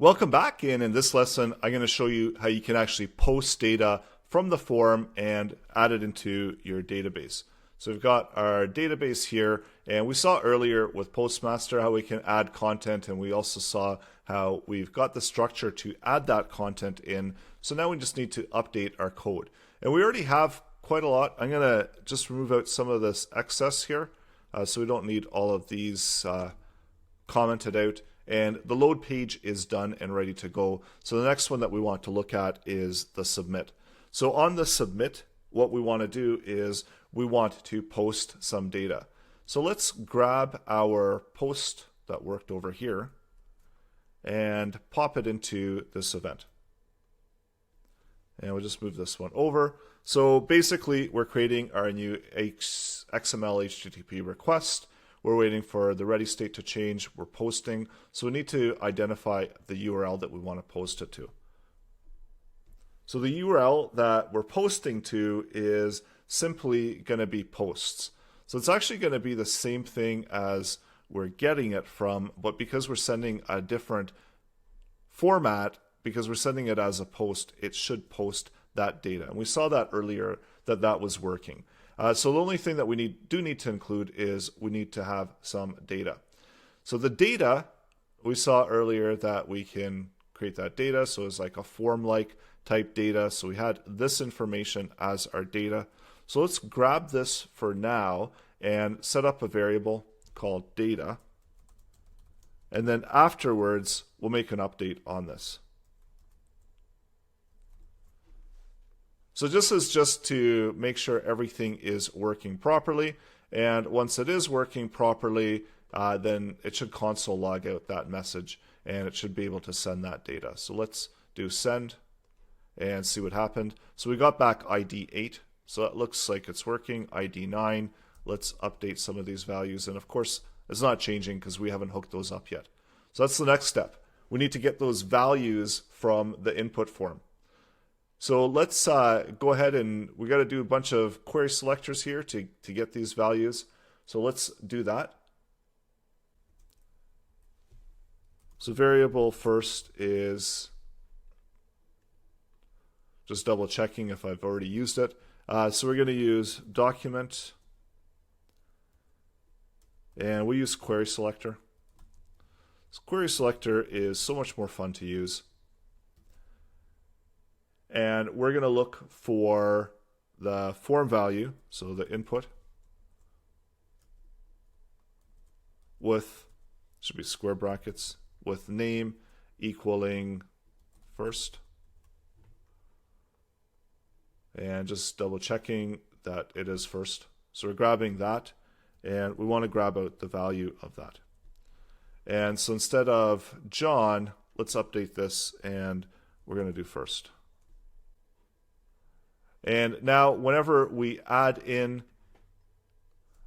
Welcome back, and in this lesson I'm going to show you how you can actually post data from the form and add it into your database. So we've got our database here, and we saw earlier with Postmaster how we can add content, and we also saw how we've got the structure to add that content in. So now we just need to update our code. And we already have quite a lot. I'm going to just remove out some of this excess here, so we don't need all of these commented out. And the load page is done and ready to go. So the next one that we want to look at is the submit. So on the submit, what we want to do is we want to post some data. So let's grab our post that worked over here and pop it into this event. And we'll just move this one over. So basically, we're creating our new XML HTTP request. We're waiting for the ready state to change. We're posting. So we need to identify the URL that we want to post it to. So the URL that we're posting to is simply going to be posts. So it's actually going to be the same thing as we're getting it from, but because we're sending a different format, because we're sending it as a post, it should post that data. And we saw that earlier that was working. So the only thing that we do need to include is we need to have some data. So the data, we saw earlier that we can create that data. So it's like a form-like type data. So we had this information as our data. So let's grab this for now and set up a variable called data. And then afterwards, we'll make an update on this. So this is just to make sure everything is working properly. And once it is working properly, then it should console log out that message and it should be able to send that data. So let's do send and see what happened. So we got back ID 8. So that looks like it's working. ID 9. Let's update some of these values. And of course, it's not changing because we haven't hooked those up yet. So that's the next step. We need to get those values from the input form. So let's go ahead, and we got to do a bunch of query selectors here to get these values. So let's do that. So variable first is just double checking if I've already used it. So we're going to use document, and we use query selector. So query selector is so much more fun to use. And we're going to look for the form value, so the input, with, should be square brackets, with name equaling first. And just double checking that it is first. So we're grabbing that, and we want to grab out the value of that. And so instead of John, let's update this, and we're going to do first. And now whenever we add in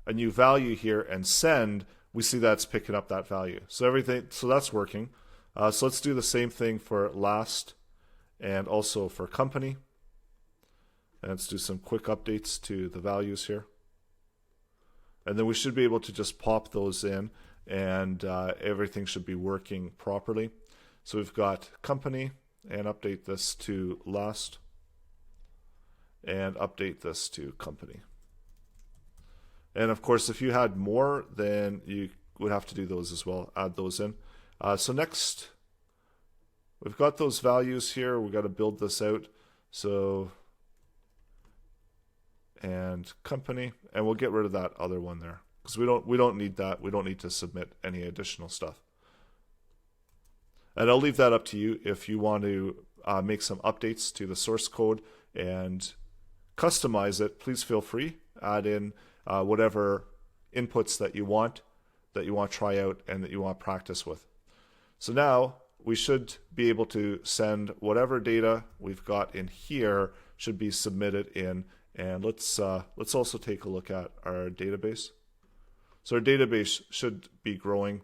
a new value here and send, we see that's picking up that value. So that's working. So let's do the same thing for last and also for company. And let's do some quick updates to the values here. And then we should be able to just pop those in, and everything should be working properly. So we've got company, and update this to last, and update this to company. And of course, if you had more, then you would have to do those as well, add those in. So next, we've got those values here. We've got to build this out. So, and company, and we'll get rid of that other one there because we don't need that. We don't need to submit any additional stuff. And I'll leave that up to you if you want to make some updates to the source code and customize it. Please feel free, add in whatever inputs that you want to try out and that you want to practice with. So now we should be able to send whatever data we've got in here should be submitted in. And let's also take a look at our database. So our database should be growing.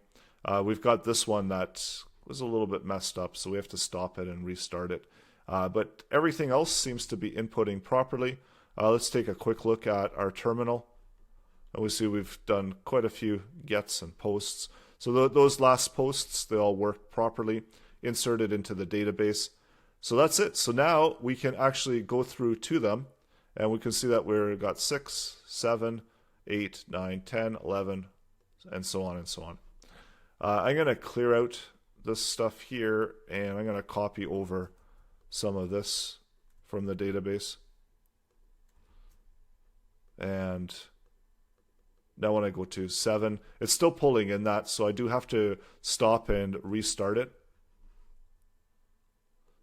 We've got this one that was a little bit messed up, so we have to stop it and restart it. But everything else seems to be inputting properly. Let's take a quick look at our terminal. And we see we've done quite a few gets and posts. So those last posts, they all work properly, inserted into the database. So that's it. So now we can actually go through to them, and we can see that we've got 6, 7, 8, 9, 10, 11, and so on and so on. I'm going to clear out this stuff here, and I'm going to copy over some of this from the database. And now when I go to 7, it's still pulling in that, so I do have to stop and restart it.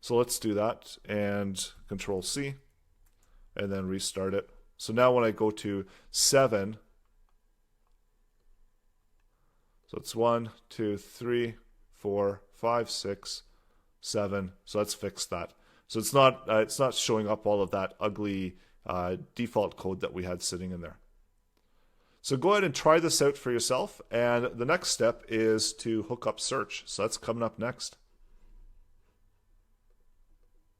So let's do that, and Control C, and then restart it. So now when I go to 7, so it's 1, 2, 3, 4, 5, 6, 7. So let's fix that. So it's not showing up all of that ugly default code that we had sitting in there. So go ahead and try this out for yourself. And the next step is to hook up search. So that's coming up next.